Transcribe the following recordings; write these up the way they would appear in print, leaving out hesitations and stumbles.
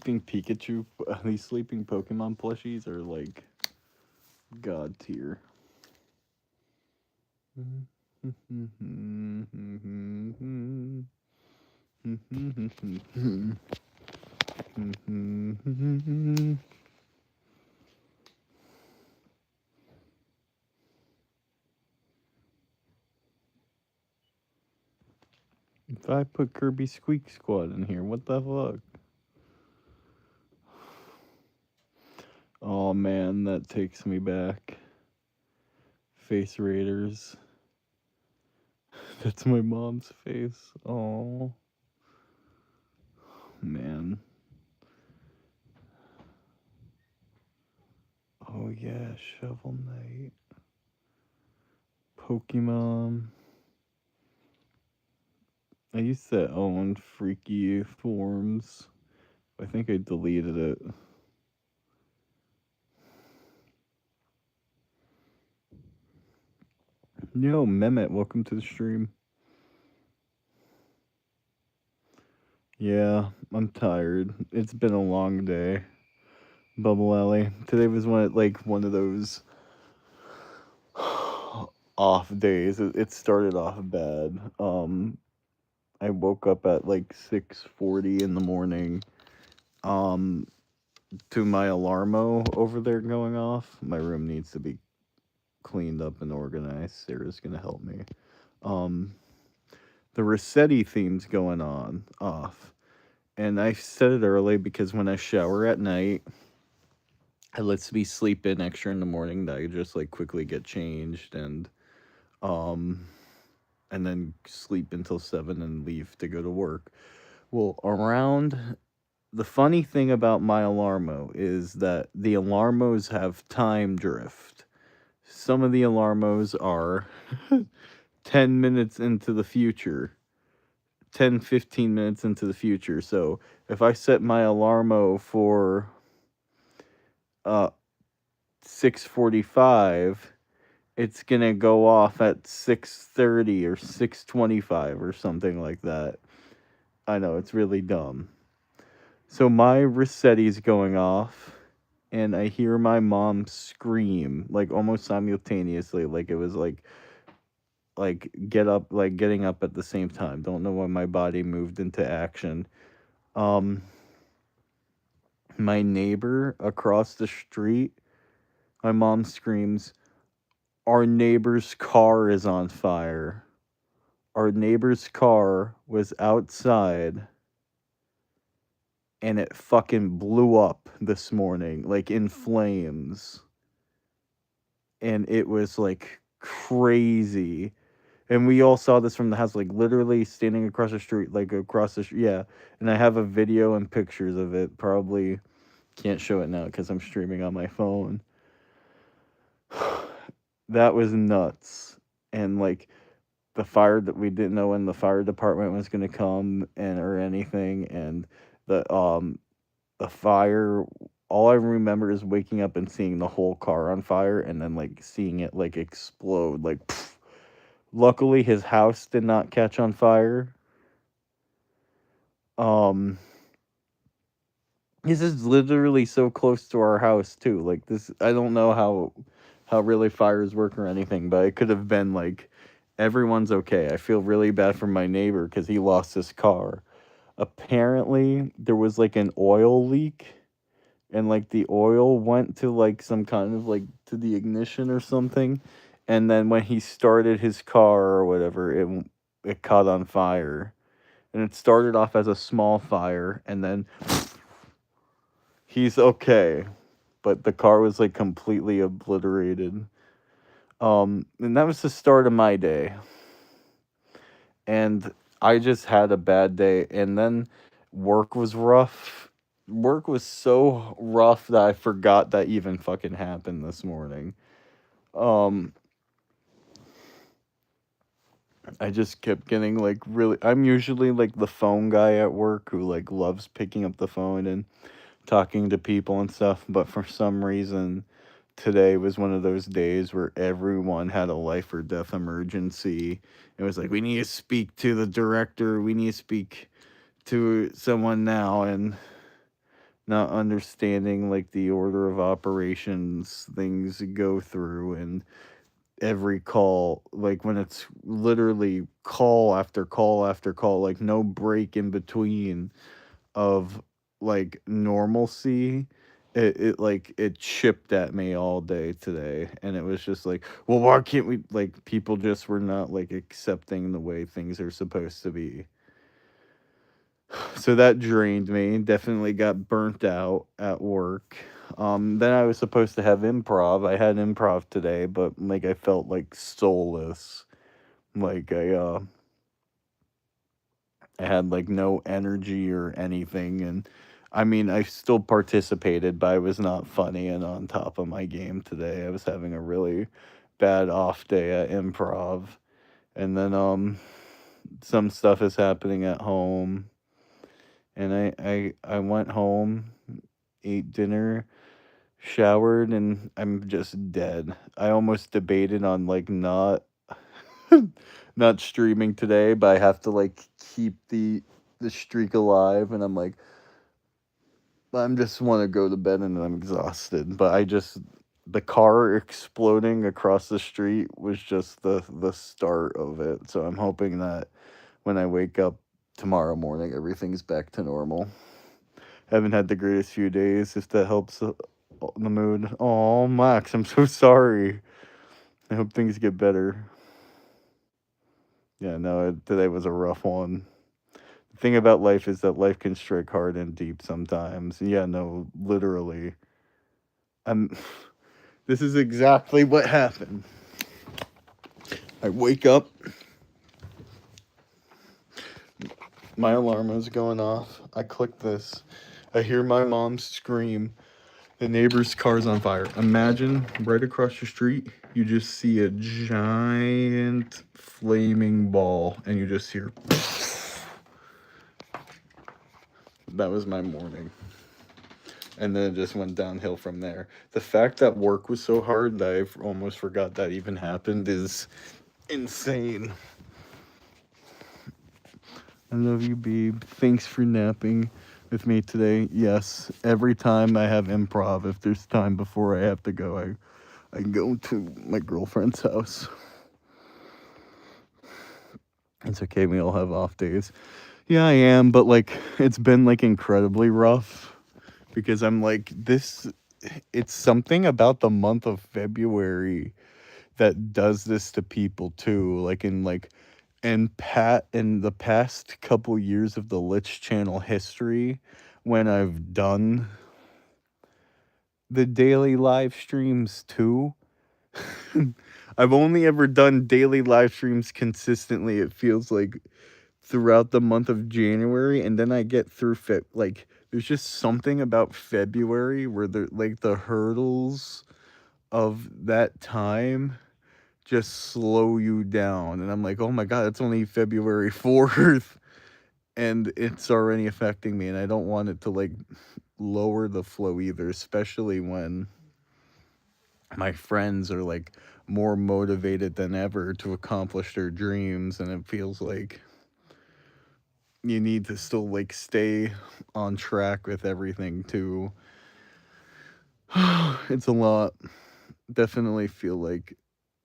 sleeping Pikachu, these sleeping Pokemon plushies are like god tier. If I put Kirby Squeak Squad in here, what the fuck? Oh man, that takes me back. Face Raiders. That's my mom's face. Oh man. Oh yeah, Shovel Knight. Pokemon. I used to own Freaky Forms. I think I deleted it. Yo, Mehmet, welcome to the stream. Yeah, I'm tired. It's been a long day. Bubble Alley. Today was one of those off days. It started off bad. I woke up at like 6:40 in the morning. To my alarmo over there going off. My room needs to be cleaned up and organized. Sarah's gonna help me. Um, the Rossetti theme's going on off, and I said it early because when I shower at night, it lets me sleep in extra in the morning. That I just like quickly get changed um and then sleep until 7 and leave to go to work. Well, around the funny thing about my alarmo is that the alarmos have time drift. Some of the alarmos are 10 minutes into the future, 10, 15 minutes into the future. So if I set my alarmo for uh 6:45, it's going to go off at 6:30 or 6:25 or something like that. I know it's really dumb. So my Rossetti's going off and I hear my mom scream like almost simultaneously, like it was like get up, like getting up at the same time. Don't know why my body moved into action. Um my neighbor across the street, my mom screams, "Our neighbor's car is on fire." Our neighbor's car was outside and it fucking blew up this morning like in flames. And it was like crazy. And we all saw this from the house, like literally standing across the street, like across the street. Yeah. And I have a video and pictures of it. Probably can't show it now because I'm streaming on my phone. That was nuts. And like the fire that we didn't know when the fire department was going to come and or anything. And the fire, all I remember is waking up and seeing the whole car on fire and then like seeing it like explode like pff. Luckily his house did not catch on fire. um this is literally so close to our house too. Like this, I don't know how really fires work or anything, but it could have been like everyone's okay. I feel really bad for my neighbor cuz he lost his car. Apparently there was like an oil leak and like the oil went to like some kind of like to the ignition or something, and then when he started his car or whatever, it caught on fire. And it started off as a small fire and then he's okay, but the car was like completely obliterated. And that was the start of my day. And I just had a bad day, and then work was rough. Work was so rough that I forgot that even fucking happened this morning. Um I just kept getting like really, I'm usually like the phone guy at work who like loves picking up the phone and talking to people and stuff, but for some reason today was one of those days where everyone had a life or death emergency. It was like we need to speak to the director, we need to speak to someone now, and not understanding like the order of operations things go through, and every call, like when it's literally call after call after call, like no break in between of like normalcy. It like it chipped at me all day today, and it was just like, well, why can't we, like, people just were not like accepting the way things are supposed to be. So that drained me. Definitely got burnt out at work. Then I was supposed to have improv. I had improv today, but like I felt like soulless. Like I had like no energy or anything, and I mean I still participated, but I was not funny and on top of my game today. I was having a really bad off day at improv. And then some stuff is happening at home, and I went home, ate dinner, showered, and I'm just dead. I almost debated on like not not streaming today, but I have to like keep the streak alive, and I'm like, I'm just want to go to bed and I'm exhausted. But I just, the car exploding across the street was just the start of it. So I'm hoping that when I wake up tomorrow morning, everything's back to normal. Haven't had the greatest few days. If that helps the mood. Oh, Max, I'm so sorry. I hope things get better. Yeah, no, today was a rough one. The thing about life is that life can strike hard and deep sometimes. Yeah, no, literally. I'm. This is exactly what happened. I wake up, my alarm is going off. I click this. I hear my mom scream, the neighbor's car's on fire. Imagine right across the street, you just see a giant flaming ball, and you just hear. That was my morning. And then it just went downhill from there. The fact that work was so hard that I almost forgot that even happened is insane. I love you, babe. Thanks for napping with me today. Yes, every time I have improv, if there's time before I have to go, I go to my girlfriend's house. It's okay, we all have off days. Yeah, I am, but like it's been like incredibly rough because I'm like this, it's something about the month of February that does this to people too. Like in the past couple years of the Lich channel history, when I've done the daily live streams too. I've only ever done daily live streams consistently, it feels like, throughout the month of January, and then I get through like there's just something about February where the hurdles of that time just slow you down, and I'm like, "Oh my god, it's only February 4th." And it's already affecting me, and I don't want it to like lower the flow either, especially when my friends are like more motivated than ever to accomplish their dreams, and it feels like you need to still like stay on track with everything too. It's a lot. Definitely feel like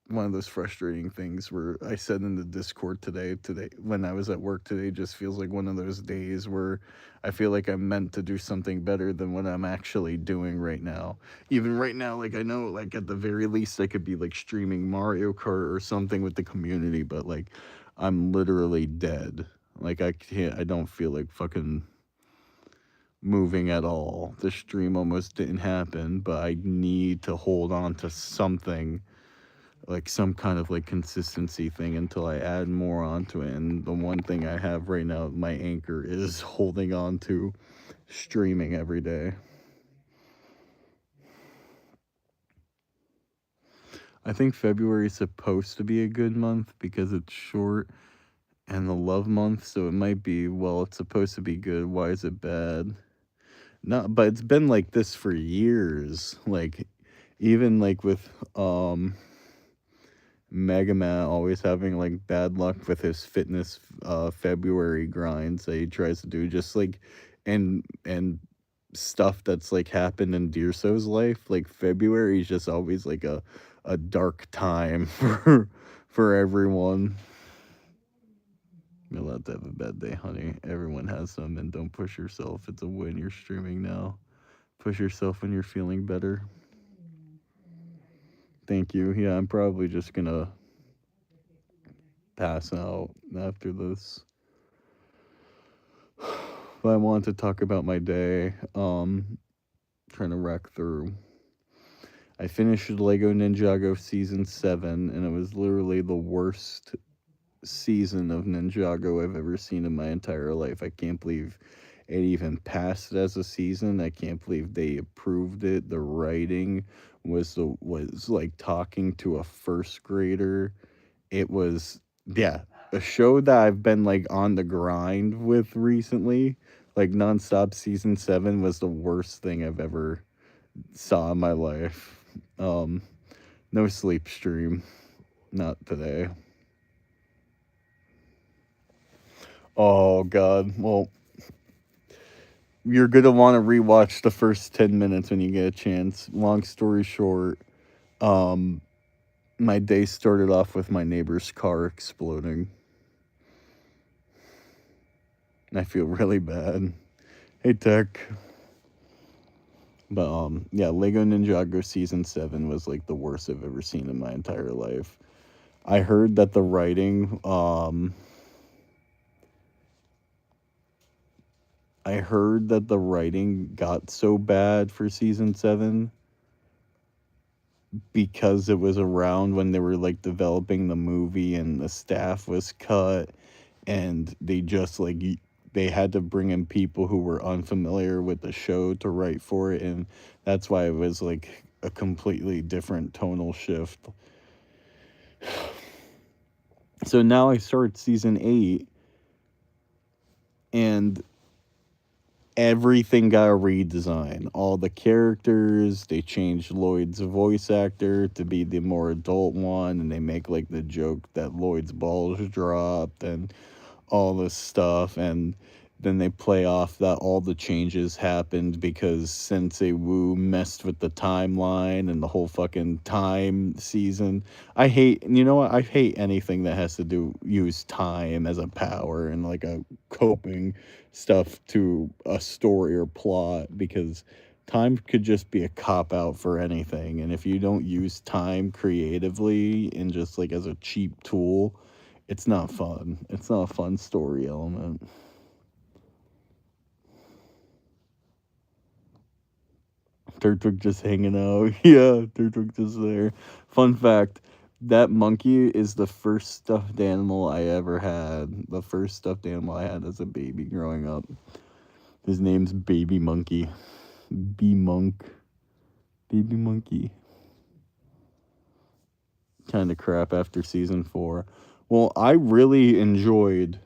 one of those frustrating things where I said in the Discord today when I was at work today, just feels like one of those days where I feel like I'm meant to do something better than what I'm actually doing right now. Even right now, like I know like at the very least I could be like streaming Mario Kart or something with the community, but like I'm literally dead. Like I don't feel like fucking moving at all. The stream almost didn't happen, but I need to hold on to something, like some kind of like consistency thing until I add more onto it. And the one thing I have right now, my anchor, is holding on to streaming every day. I think February is supposed to be a good month because it's short and the love month, so it might be, well, it's supposed to be good. Why is it bad? No, but it's been like this for years. Like even like with Mega Man always having like bad luck with his fitness February grinds that he tries to do, just like and stuff that's like happened in Deerso's life. Like February is just always like a dark time for everyone. You're allowed to have a bad day, honey. Everyone has some, and don't push yourself. It's a win. You're streaming now. Push yourself when you're feeling better. Thank you. Yeah, I'm probably just gonna pass out after this. But I want to talk about my day. Trying to rack through. I finished Lego Ninjago season 7, and it was literally the worst season of Ninjago I've ever seen in my entire life. I can't believe it even passed as a season. I can't believe they approved it. The writing was like talking to a first grader. It was, yeah, a show that I've been like on the grind with recently. Like nonstop. Season 7 was the worst thing I've ever saw in my life. Um, no sleep stream, not today. Oh God. Well, you're gonna want to rewatch the first 10 minutes when you get a chance. Long story short, um, my day started off with my neighbor's car exploding. I feel really bad. Hey Tech. But yeah, Lego Ninjago season 7 was like the worst I've ever seen in my entire life. I heard that the writing got so bad for season 7 because it was around when they were like developing the movie and the staff was cut, and they just like they had to bring in people who were unfamiliar with the show to write for it, and that's why it was like a completely different tonal shift. So now I start season 8, and everything got a redesign. All the characters, they changed Lloyd's voice actor to be the more adult one, and they make like the joke that Lloyd's balls dropped and all this stuff, and then they play off that all the changes happened because Sensei Wu messed with the timeline and the whole fucking time season. I hate, you know what? I hate anything that has to do use time as a power and like a coping stuff to a story or plot, because time could just be a cop out for anything, and if you don't use time creatively and just like as a cheap tool, it's not fun. It's not a fun story element. Turtwig just hanging out. Yeah, Turtwig just there. Fun fact, that monkey is the first stuffed animal I ever had. The first stuffed animal I had as a baby growing up. His name's Baby Monkey. B-Monk. Baby Monkey. Kind of crap after season 4. Well, I really enjoyed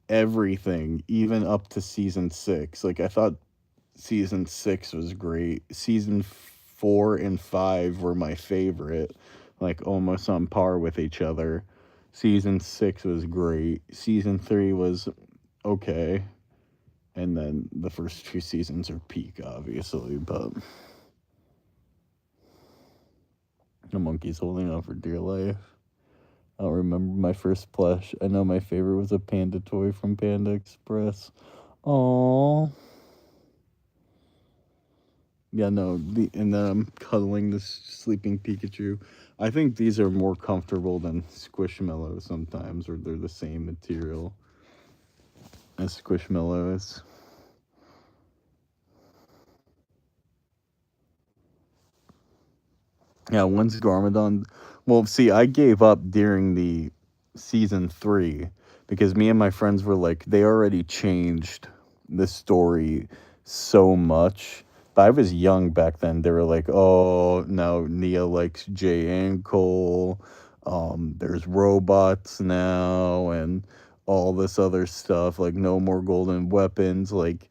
everything, even up to season 6. Like, I thought season 6 was great. Season 4 and 5 were my favorite, like almost on par with each other. Season 6 was great. Season 3 was okay. And then the first 2 seasons are peak, obviously, but the monkey's holding on for dear life. I don't remember my first plush. I know my favorite was a panda toy from Panda Express. Aww. Yeah, no, and then I'm cuddling this sleeping Pikachu. I think these are more comfortable than Squishmallows sometimes, or they're the same material as Squishmallows. Yeah, one's Garmadon. Well, see, I gave up during the season 3 because me and my friends were like, they already changed the story so much. But I was young back then. They were like, oh, now Nia likes Jay and Cole. There's robots now and all this other stuff. Like, no more golden weapons. Like,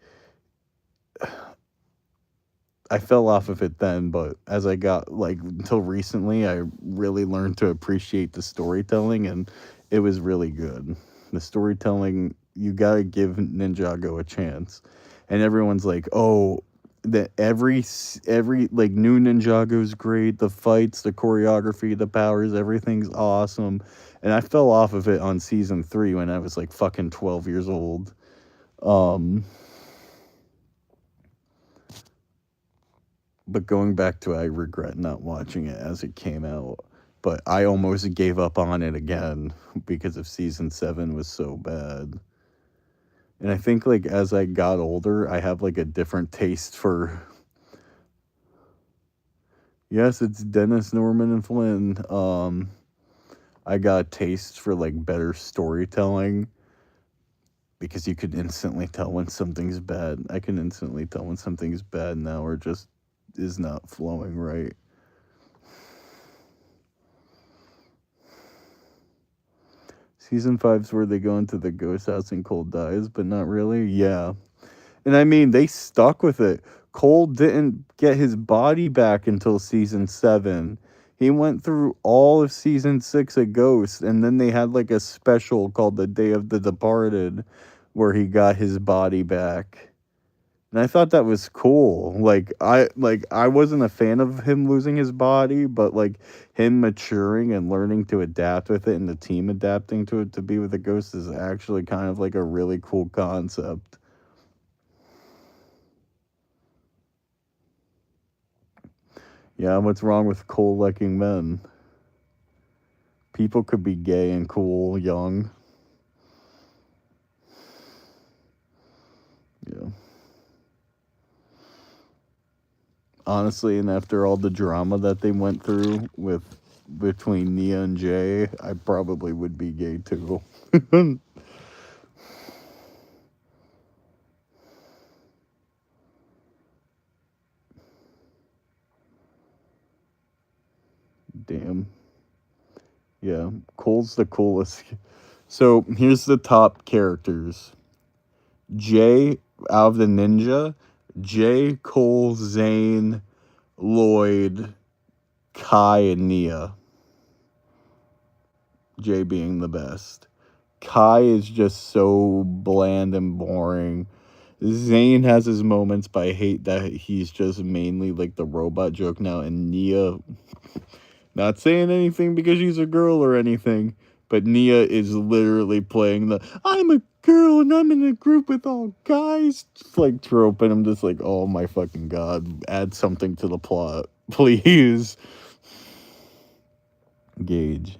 I fell off of it then, but as I got like until recently, I really learned to appreciate the storytelling, and it was really good. The storytelling, you gotta give Ninjago a chance. and everyone's like, "Oh, that every like new Ninjago's great. The fights, the choreography, the powers, everything's awesome." And I fell off of it on season 3 when I was like fucking 12 years old. Um, but going back to, I regret not watching it as it came out. But I almost gave up on it again because of season 7 was so bad. And I think like as I got older, I have like a different taste for. Yes, it's Dennis Norman and Flynn. I got a taste for like better storytelling because you could instantly tell when something's bad. I can instantly tell when something's bad now or just is not flowing right. Season 5's where they go into the ghost house and Cole dies, but not really. Yeah. And I mean, they stuck with it. Cole didn't get his body back until season 7. He went through all of season 6 a ghost, and then they had like a special called The Day of the Departed where he got his body back. And I thought that was cool. Like I wasn't a fan of him losing his body, but like him maturing and learning to adapt with it and the team adapting to it to be with the ghost is actually kind of like a really cool concept. Yeah, what's wrong with cool looking men? People could be gay and cool, young. Yeah. Honestly, and after all the drama that they went through with between Nia and Jay, I probably would be gay too. Damn. Yeah, Cole's the coolest. So here's the top characters: Jay out of the Ninja, Jay, Cole, Zane, Lloyd, Kai, and Nia. Jay being the best. Kai is just so bland and boring. Zane has his moments, but I hate that he's just mainly like the robot joke now. And Nia, not saying anything because she's a girl or anything, but Nia is literally playing the "I'm a girl and I'm in a group with all guys" just like trope, and I'm just like, oh my fucking god, add something to the plot, please. Gage.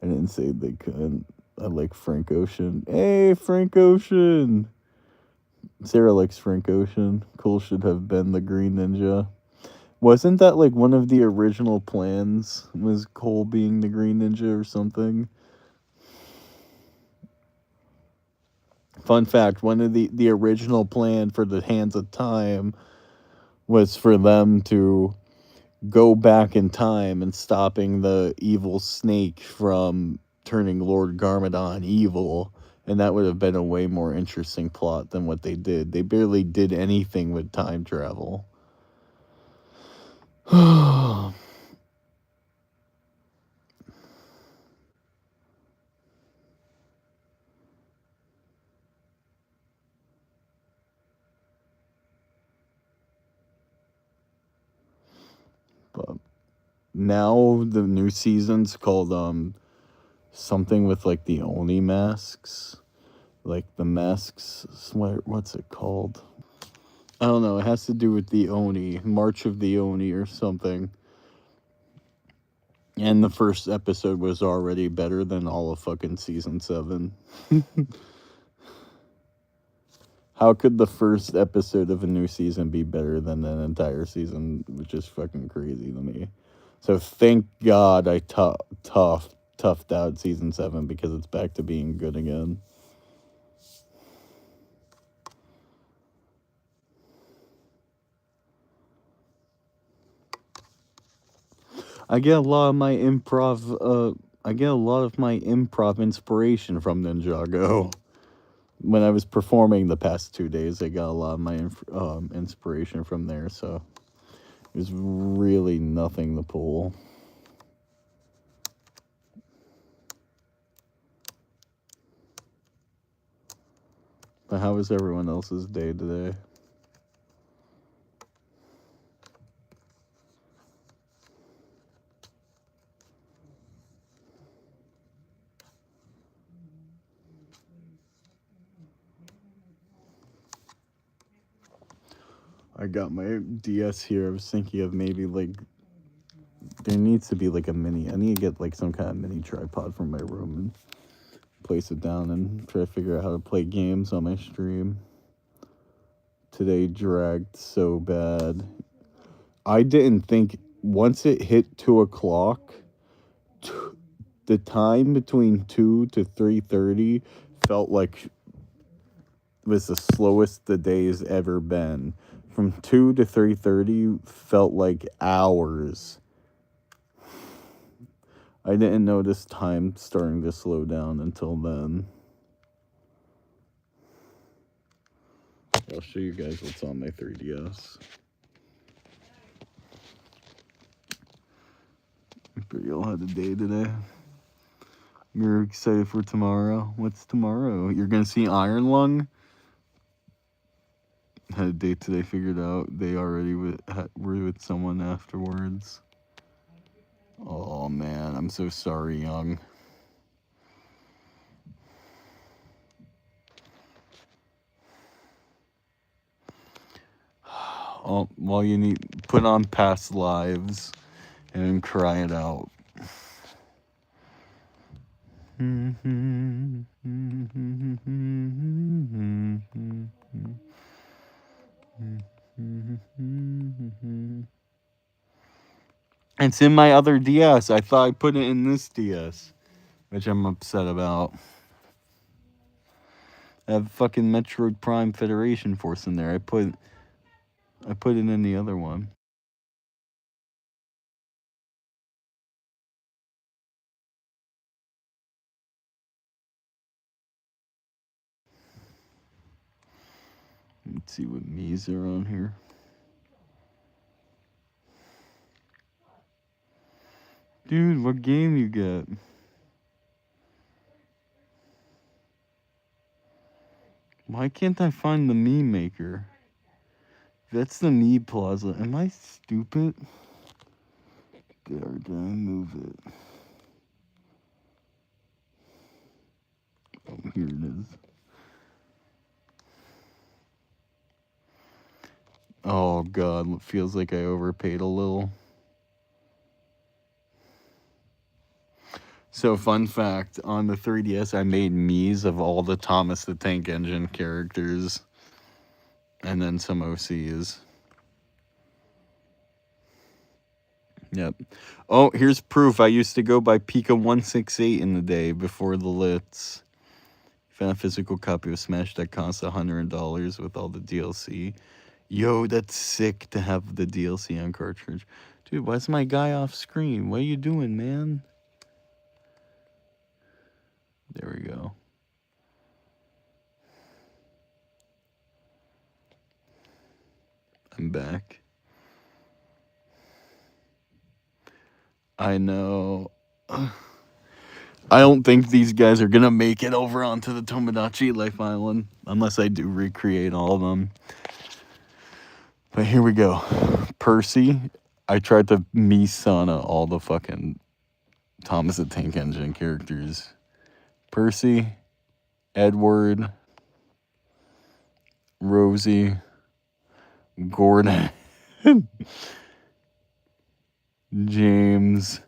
I didn't say they couldn't. I like Frank Ocean. Hey, Frank Ocean. Sarah likes Frank Ocean. Cole should have been the Green Ninja. Wasn't that like one of the original plans? Was Cole being the Green Ninja or something? Fun fact: one of the original plan for the Hands of Time was for them to go back in time and stopping the evil snake from turning Lord Garmadon evil. And that would have been a way more interesting plot than what they did. They barely did anything with time travel. But now the new season's called something with like the Oni masks. Like the masks, what's it called? I don't know. It has to do with the Oni, March of the Oni or something. And the first episode was already better than all of fucking season 7. How could the first episode of a new season be better than an entire season? Which is fucking crazy to me. So thank God I toughed out season 7 because it's back to being good again. I get a lot of my improv. I get a lot of my improv inspiration from Ninjago. When I was performing the past 2 days, I got a lot of my inspiration from there. So it was really nothing to pull. But how was everyone else's day today? I got my DS here. I was thinking of maybe like there needs to be like a mini. I need to get like some kind of mini tripod from my room and place it down and try to figure out how to play games on my stream. Today dragged so bad. I didn't think once it hit 2 o'clock, the time between 2 to 3:30 felt like was the slowest the day's ever been. From 2 to 3:30 felt like hours. I didn't notice time starting to slow down until then. I'll show you guys what's on my 3DS. But y'all had a day today. You're excited for tomorrow. What's tomorrow? You're gonna see Iron Lung. Had a date today figured out. They already were with someone afterwards. Oh man, I'm so sorry, Young. Oh, well, you need put on Past Lives and cry it out. It's in my other DS. I thought I put it in this DS, which I'm upset about. I have fucking Metroid Prime Federation Force in there. I put it in the other one. Let's see what Mii's are on here. Dude, what game you get? Why can't I find the Mii Maker? That's the Mii Plaza. Am I stupid? There, did I move it? Oh, here it is. Oh god, it feels like I overpaid a little. So, fun fact, on the 3DS I made Mii's of all the Thomas the Tank Engine characters. And then some OCs. Yep. Oh, here's proof. I used to go by Pika 168 in the day before the lits. Found a physical copy of Smash that costs $100 with all the DLC. Yo, that's sick to have the DLC on cartridge. Dude, why's my guy off screen? What are you doing, man? There we go. I'm back. I know. I don't think these guys are gonna make it over onto the Tomodachi Life Island unless I do recreate all of them. But here we go. Percy. I tried to Misana all the fucking Thomas the Tank Engine characters. Percy, Edward, Rosie, Gordon, James.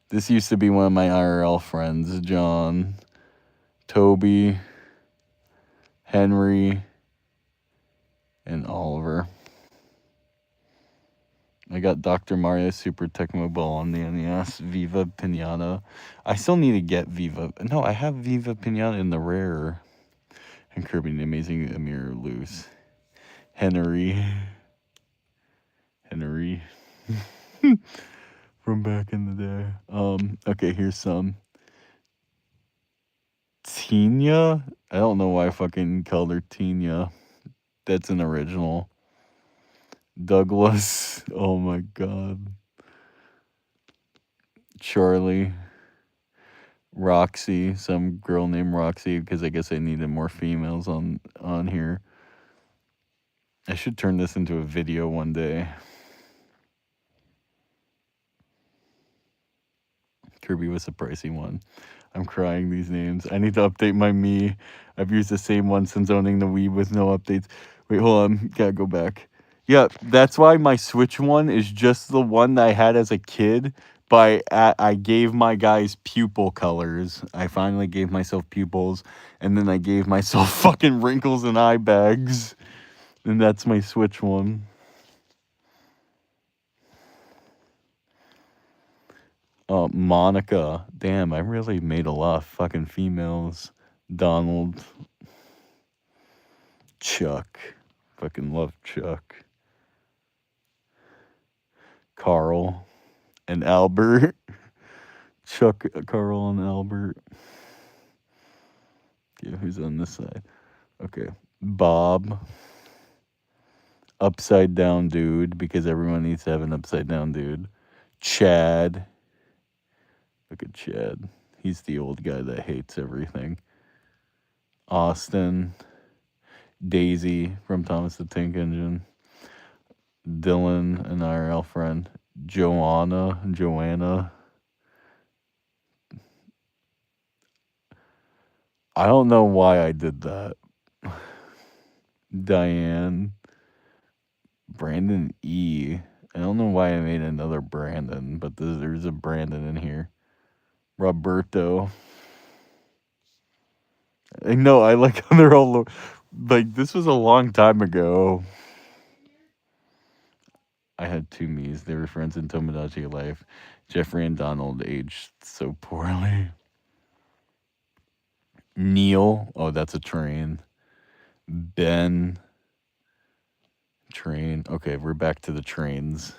This used to be one of my IRL friends. John, Toby, Henry, and Oliver. I got Dr. Mario Super Tecmo Ball on the NES. Viva Pinata. I still need to get Viva. No, I have Viva Pinata in the rare. And Kirby the Amazing Amir Loose. Henry. From back in the day. Okay, here's some. Tina? I don't know why I fucking called her Tina. That's an original. Douglas. Oh my god. Charlie. Roxy. Some girl named Roxy, because I guess I needed more females on here. I should turn this into a video one day. Kirby was a pricey one. I'm crying these names. I need to update my Mii. I've used the same one since owning the Wii with no updates. Wait, hold on. Gotta go back. Yeah, that's why my Switch one is just the one that I had as a kid. But I gave my guys pupil colors. I finally gave myself pupils, and then I gave myself fucking wrinkles and eye bags. And that's my Switch one. Monica. Damn, I really made a lot of fucking females. Donald. Chuck. Fucking love Chuck. Carl. And Albert. Chuck, Carl, and Albert. Yeah, who's on this side? Okay. Bob. Upside down dude, because everyone needs to have an upside down dude. Chad. Look at Chad. He's the old guy that hates everything. Austin. Daisy from Thomas the Tank Engine. Dylan, an IRL friend. Joanna. I don't know why I did that. Diane. Brandon E. I don't know why I made another Brandon, but there's a Brandon in here. Roberto. I know, I like how they're all like, this was a long time ago. I had two me's. They were friends in Tomodachi Life. Jeffrey and Donald aged so poorly. Neil. Oh, that's a train. Ben. Train. Okay, we're back to the trains.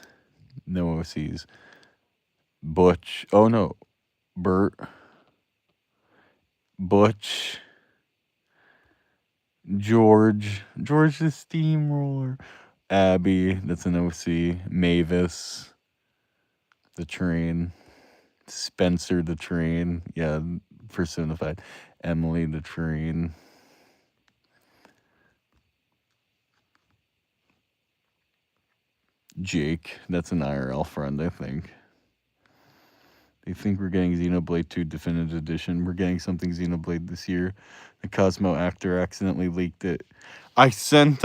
No OCs. Butch. Oh, no. Bert. Butch. George the Steamroller. Abby, that's an OC. Mavis, the train. Spencer, the train. Yeah, personified. Emily, the train. Jake, that's an IRL friend, I think. They think we're getting Xenoblade 2 Definitive Edition. We're getting something Xenoblade this year. The Cosmo actor accidentally leaked it. I sent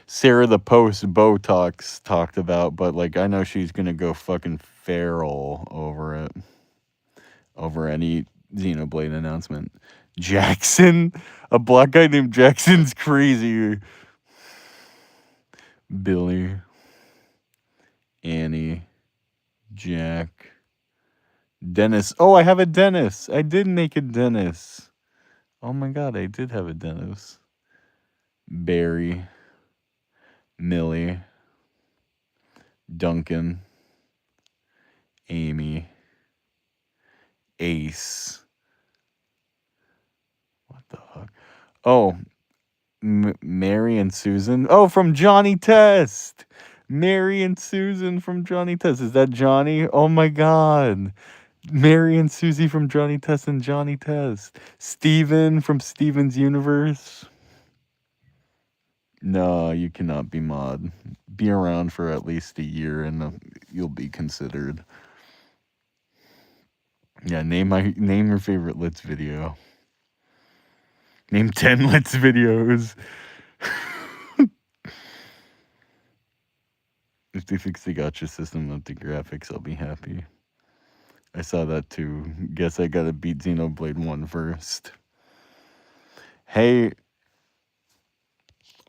Sarah the Post Botox talked about, but like I know she's gonna go fucking feral over it. Over any Xenoblade announcement. Jackson? A black guy named Jackson's crazy. Billy. Annie. Jack. Dennis. Oh, I have a Dennis. I did make a Dennis. Oh my god, I did have a Dennis. Barry. Millie. Duncan. Amy. Ace. What the fuck? Oh, Mary and Susan. Oh, from Johnny Test. Mary and Susan from Johnny Test. Is that Johnny? Oh my god. Mary and Susie from Johnny Test and Johnny Test. Steven from Steven's Universe. No, you cannot be mod. Be around for at least a year and you'll be considered. Yeah, name your favorite Litz video. Name 10 Litz videos. If they fix the gotcha system with the graphics, I'll be happy. I saw that too. Guess I gotta beat Xenoblade 1 first. Hey,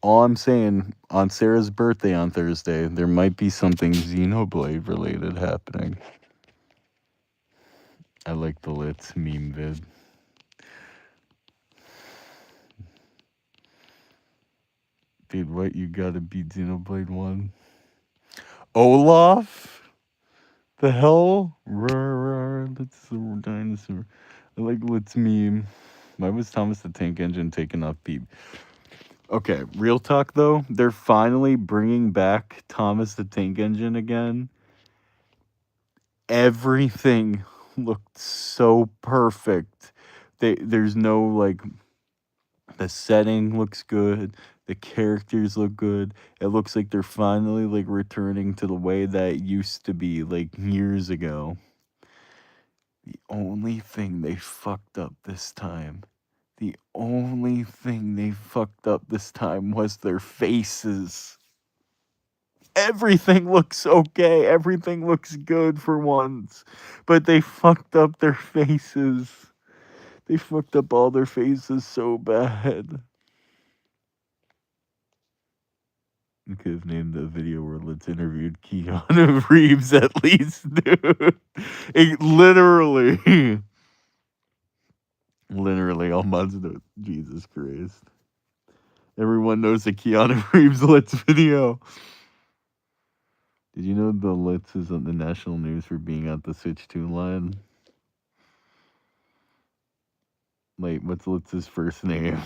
all I'm saying, on Sarah's birthday on Thursday, there might be something Xenoblade related happening. I like the Litz meme vid. Dude, what? You gotta beat Xenoblade 1? Olaf? The hell? Roar, Litz the dinosaur. I like Litz meme. Why was Thomas the Tank Engine taken off Peep? Okay, real talk though, they're finally bringing back Thomas the Tank Engine again. Everything looked so perfect. There's no like, the setting looks good, the characters look good. It looks like they're finally like returning to the way that it used to be like years ago. The only thing they fucked up this time. The only thing they fucked up this time was their faces. everything looks okay. Everything looks good for once. But they fucked up their faces. They fucked up all their faces so bad. You could have named the video where Let's interviewed Keanu Reeves at least, dude. Literally. Literally, all months. Jesus Christ. Everyone knows the Keanu Reeves Let's video. Did you know the Litz is on the national news for being at the Switch 2 line? Wait, what's Litz's first name?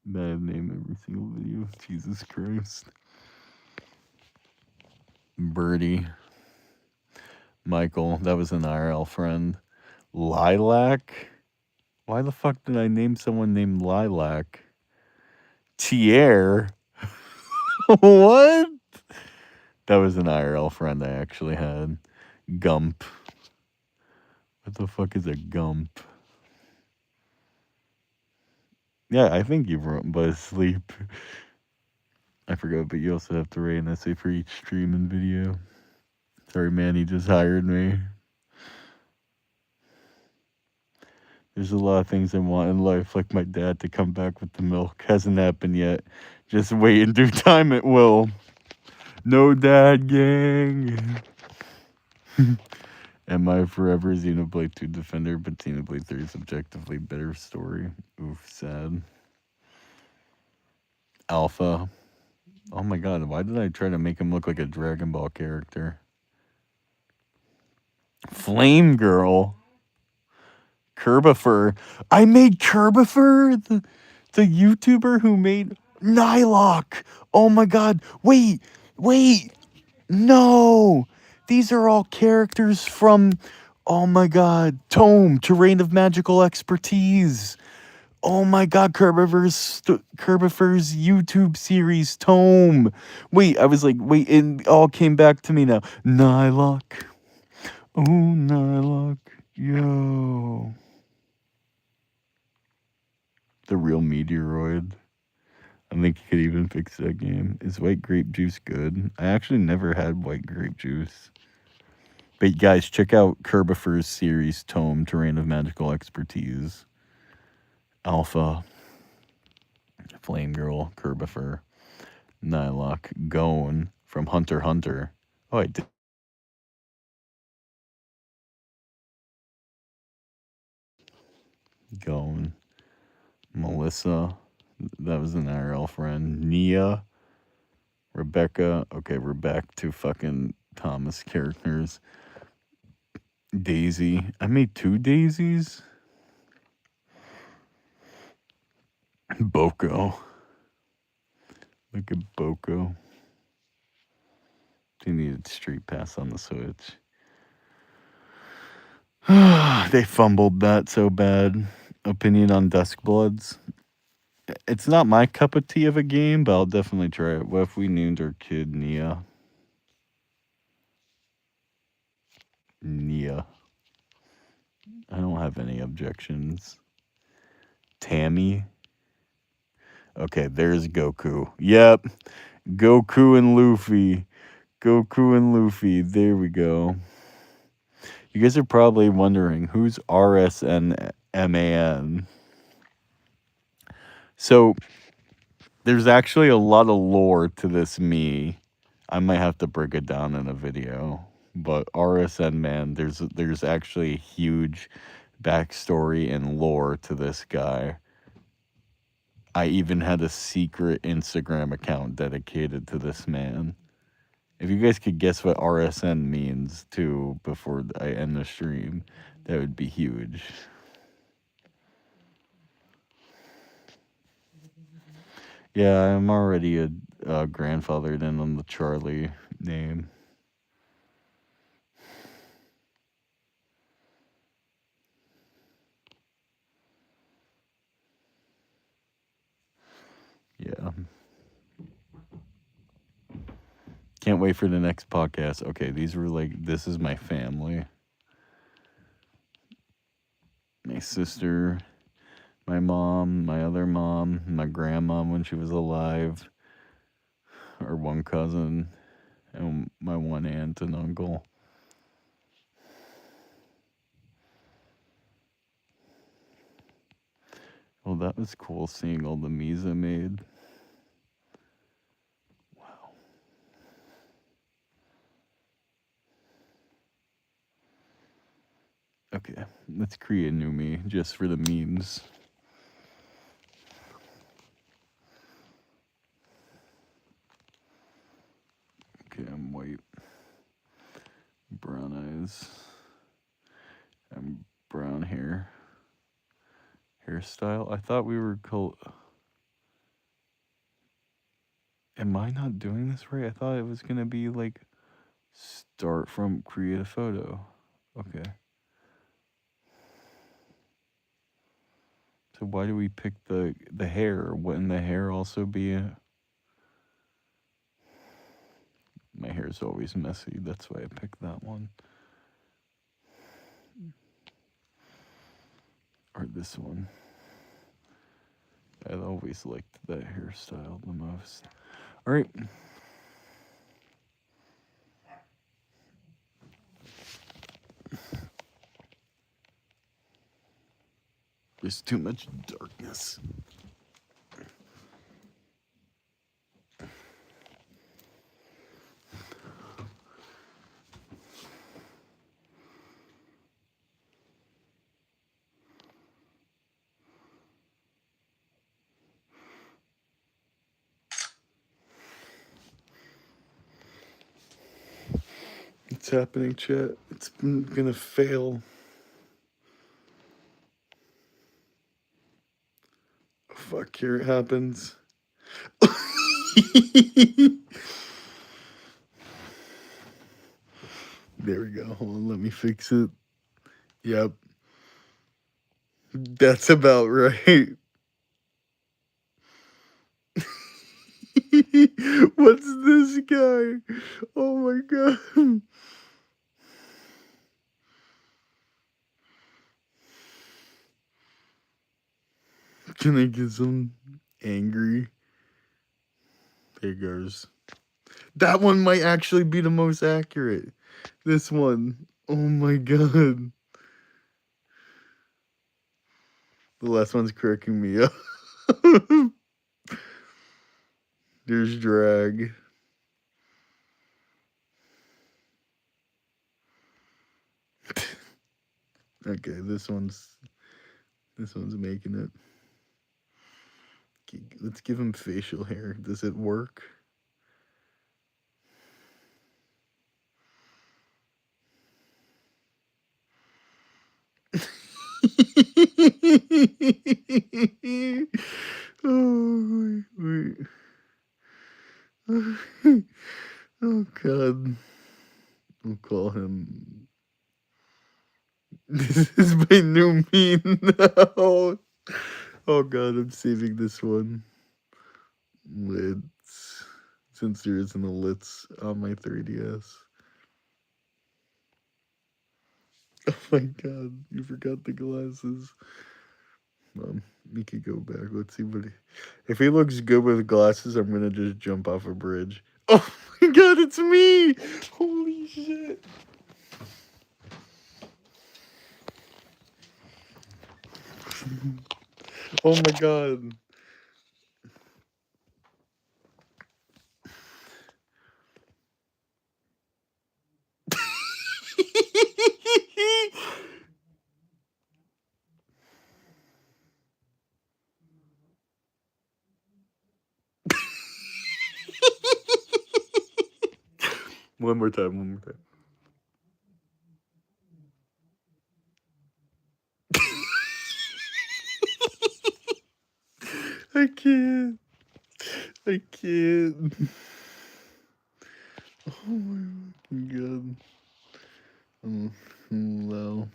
Bad name every single video. Jesus Christ. Birdie. Michael, that was an IRL friend. Lilac? Why the fuck did I name someone named Lilac? Tier? What? That was an IRL friend I actually had. Gump. What the fuck is a gump? Yeah, I think you've written by sleep. I forgot, but you also have to write an essay for each stream and video. Sorry, man, he just hired me. There's a lot of things I want in life, like my dad to come back with the milk. Hasn't happened yet. Just wait in due time, it will. No dad, gang. Am I forever Xenoblade 2 defender, but Xenoblade 3 is objectively better story? Oof, sad. Alpha. Oh my god, why did I try to make him look like a Dragon Ball character? Flame Girl. Kerbifer. I made Kerbifer, the YouTuber who made Nylok. Oh my god. Wait. No. These are all characters from, oh my god, Tome, Terrain of Magical Expertise. Oh my god, Kerbifer's YouTube series, Tome. Wait, I was like, wait, it all came back to me now. Nylok. Oh, Nylok. Yo. The real meteoroid. I think you could even fix that game. Is white grape juice good? I actually never had white grape juice. But guys, check out Kerbifer's series, Tome, Terrain of Magical Expertise. Alpha. Flame Girl, Kerbifer. Nylok. Gone from Hunter x Hunter. Oh, I did. Gone. Melissa. That was an IRL friend. Nia. Rebecca. Okay, we're back to fucking Thomas characters. Daisy. I made 2 daisies. Boko. Look at Boko. They needed Street Pass on the Switch. They fumbled that so bad. Opinion on Duskbloods. It's not my cup of tea of a game, but I'll definitely try it. What if we named our kid Nia? Nia. I don't have any objections. Tammy. Okay, there's Goku. Yep. Goku and Luffy. Goku and Luffy. There we go. You guys are probably wondering who's RSNMAN. So there's actually a lot of lore to this me. I might have to break it down in a video. But RSN man, there's actually a huge backstory and lore to this guy. I even had a secret Instagram account dedicated to this man. If you guys could guess what RSN means too before I end the stream, that would be huge. Yeah, I'm already a grandfathered in on the Charlie name. Yeah. Can't wait for the next podcast. Okay, these were like, this is my family. Man. my sister, my mom, my other mom, my grandma when she was alive, or one cousin, and my one aunt and uncle. Well, that was cool seeing all the memes I made. Wow. Okay, let's create a new me just for the memes. Okay, I'm white. Brown eyes. And brown hair. Hairstyle? I thought we were Am I not doing this right? I thought it was gonna be like start from create a photo. Okay. So why do we pick the hair? Wouldn't the hair also be My hair's always messy. That's why I picked that one. Or this one. I'd always liked that hairstyle the most. All right. There's too much darkness. It's happening, chat. It's gonna fail. Fuck, here it happens. There we go. Hold on, let me fix it. Yep. That's about right. What's this guy? Oh my god. Can I get some angry? There goes. That one might actually be the most accurate. This one. Oh my god. The last one's cracking me up. There's drag. Okay, this one's making it. Okay, let's give him facial hair. Does it work? Oh, wait. Oh god. I'll call him. This is my new meme now. Oh god, I'm saving this one. Lids. Since there isn't a lids on my 3DS. Oh my god, you forgot the glasses. We could go back. Let's see what if he looks good with glasses, I'm gonna just jump off a bridge. Oh my god, it's me! Holy shit. Oh my god. One more time. I can't. I can't. Oh my god. Well.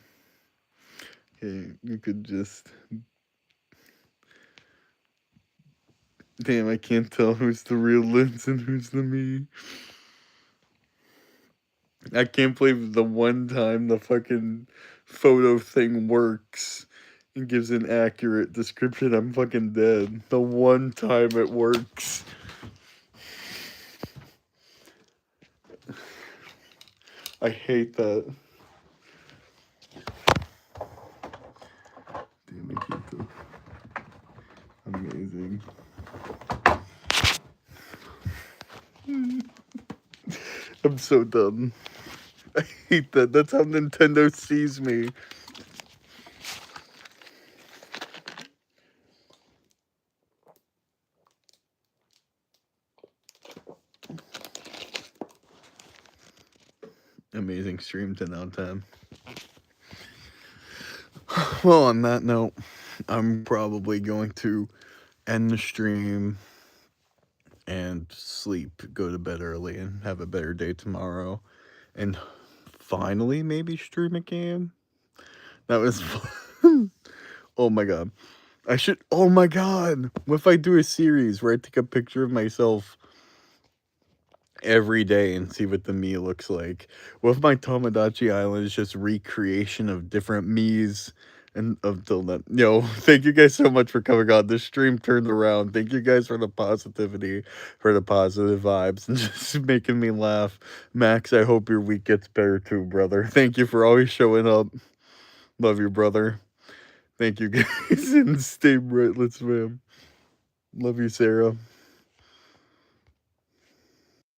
Okay, you could just. Damn, I can't tell who's the real Linz and who's the me. I can't believe the one time the fucking photo thing works and gives an accurate description, I'm fucking dead. The one time it works. I hate that. Damn it, Keith. Amazing. I'm so dumb. I hate that. That's how Nintendo sees me. Amazing stream, 10 out of 10. Well, on that note, I'm probably going to end the stream and sleep, go to bed early, and have a better day tomorrow. And finally, maybe stream a game. That was fun. Oh my god. I should. Oh my god. What if I do a series where I take a picture of myself every day and see what the me looks like? What if my Tomodachi Island is just recreation of different me's? And until then, thank you guys so much for coming on. This stream turned around. Thank you guys for the positivity, for the positive vibes, and just making me laugh. Max, I hope your week gets better too, brother. Thank you for always showing up. Love you, brother. Thank you guys, and stay brightless, fam. Love you, Sarah.